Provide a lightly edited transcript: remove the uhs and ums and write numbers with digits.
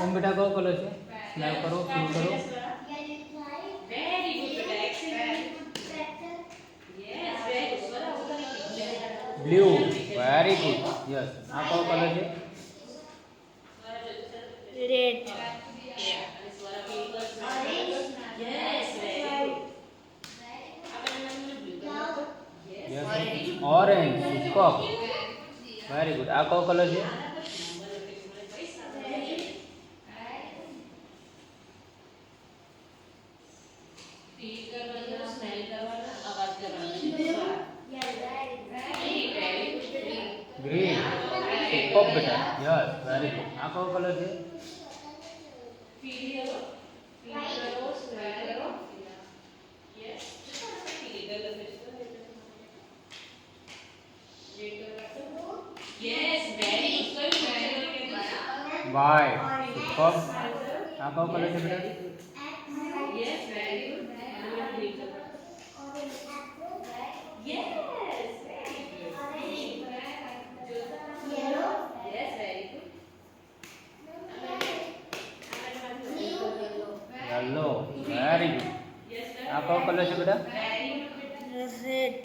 ઓમ બેટા કયો કલર છે? સ્મેલ કરો, ફીલ કરો. Very good, beta. Excellent. Yes, very good. Blue, very good. Yes. આ કયો કલર છે? Red. Yes, very good. Yes. Orange, super. Very good. આ કયો કલર છે? ફીલ કરવાનો, સ્મેલ કરવાનો, અવાજ કરવાનો. ગ્રીન, સુપર બેટા. Yes, very good. આ કયો કલર છે? ફીલ કરો, સ્મેલ કરો. Yes. Yes, very good. White, super. આ કયો કલર છે બેટા? Yes, very good. Yes, very good. Yes, very good. Yellow, very good. Yes, sir. આ કયો કલર છે બેટા? Very good. Red.